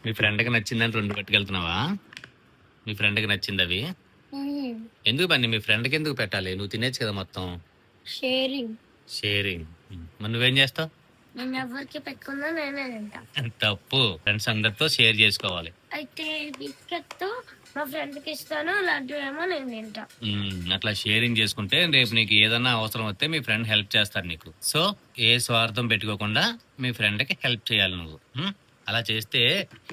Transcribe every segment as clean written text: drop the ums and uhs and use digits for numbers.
మీ friend కి నచ్చిందని 2 పట్టుకెళ్తున్నావా? మీ friend కి నచ్చింది అవి? ఎందుకు బన్నీ మీ ఫ్రెండ్ కి ఎందుకు పెట్టాలి? నువ్వు తినేచ్చు కదా మొత్తం. షేరింగ్. షేరింగ్. మరి నువ్వేం చేస్తావు? నేను ఎవరికి పెట్టుకున్నా నేనే తింటా. తప్పు. ఫ్రెండ్స్ అందరితో షేర్ చేసుకోవాలి. అయితే బిస్కెట్ తో మా ఫ్రెండ్ కి ఇస్తాను, లడ్డు ఏమో నేను తింటా. అట్లా షేరింగ్ చేసుకుంటే రేపు నీకు ఏదన్నా అవసరం వస్తే మీ ఫ్రెండ్ హెల్ప్ చేస్తారు నీకు. సో ఏ స్వార్థం పెట్టుకోకుండా మీ ఫ్రెండ్ కి హెల్ప్ చేయాలి నువ్వు. అలా చేస్తే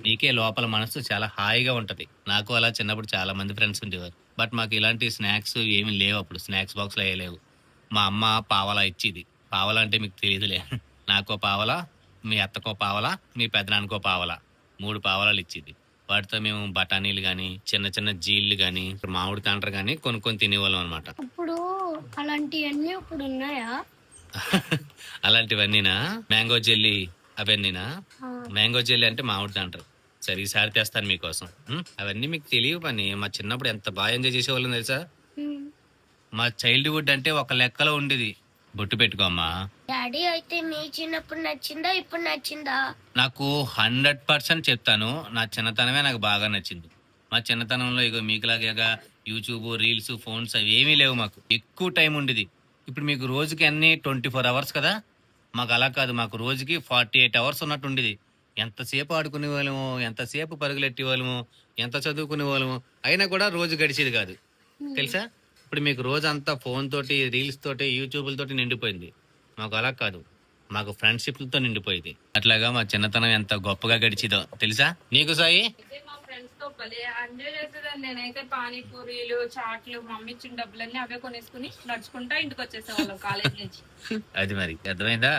నీకే లోపల మనసు చాలా హాయిగా ఉంటది. నాకు అలా చిన్నప్పుడు చాలా మంది ఫ్రెండ్స్ ఉండేవారు. బట్ మాకు ఇలాంటి స్నాక్స్ ఏమీ లేవు అప్పుడు. స్నాక్స్ బాక్స్ లో లేవు. మా అమ్మ పావలా ఇచ్చేది. పావలా అంటే మీకు తెలియదులే. నాకో పావలా, మీ అత్తకో పావలా, మీ పెద్దనాన్నకో పావలా, 3 పావలాలు ఇచ్చేది. వాటితో మేము బఠానీలు గాని, చిన్న చిన్న జీళ్ళు గాని, మామిడి తాండ్ర గాని కొనుక్కొని తినేవాళ్ళం అనమాట. ఇప్పుడు అలాంటివన్నీ ఇప్పుడు ఉన్నాయా? అలాంటివన్నీనా? మ్యాంగో జెల్లీ అవన్నీనా? మ్యాంగో జెల్లీ అంటే మామిడి తాండ్ర. సరే ఈసారి తెస్తాను మీకోసం. అవన్నీ మీకు తెలియవు పని. మా చిన్నప్పుడు ఎంత బాగా ఎంజాయ్ చేసేవాళ్ళం తెలుసా? మా చైల్డ్హుడ్ అంటే ఒక లెక్కలో ఉండేది. బొట్టు పెట్టుకోమ్మా. డాడీ అయితే మీ చిన్నప్పుడు నచ్చిందా ఇప్పుడు నచ్చిందా? నాకు 100% చెప్తాను. నా చిన్నతనమే నాకు బాగా నచ్చింది. మా చిన్నతనంలో ఇగో మీకులాగా యూట్యూబ్, రీల్స్, ఫోన్స్ అవి ఏమీ లేవు. మాకు ఎక్కువ టైం ఉండేది. ఇప్పుడు మీకు రోజుకి అన్ని 24 అవర్స్ కదా. మాకు అలా కాదు. మాకు రోజుకి 48 అవర్స్ ఉన్నట్టు ఉండేది. ఎంతసేపు ఆడుకునే వాళ్ళము, ఎంతసేపు పరుగులెట్టే వాళ్ళము, ఎంత చదువుకునే వాళ్ళము, అయినా కూడా రోజు గడిచేది కాదు తెలుసా. ఇప్పుడు మీకు రోజంతా ఫోన్ తోటి, రీల్స్ తోటి, యూట్యూబ్ల తోటి నిండిపోయింది. మాకు అలా కాదు. మాకు ఫ్రెండ్షిప్లతో నిండిపోయింది. అట్లాగా మా చిన్నతనం ఎంత గొప్పగా గడిచిదో తెలుసా నీకు సాయి? మా ఫ్రెండ్స్ తో భలే ఎంజాయ్ చేసేదాన్ని. నేనైతే పానీపూరీలు, చాట్లు, మమ్మీ ఇచ్చిన డబ్బులన్నీ అవే కొనేసుకుని నడుచుకుంటా ఇంటికి వచ్చేసేవాళ్ళం కాలేజ్ నుంచి. అది మరి అర్థమైందా?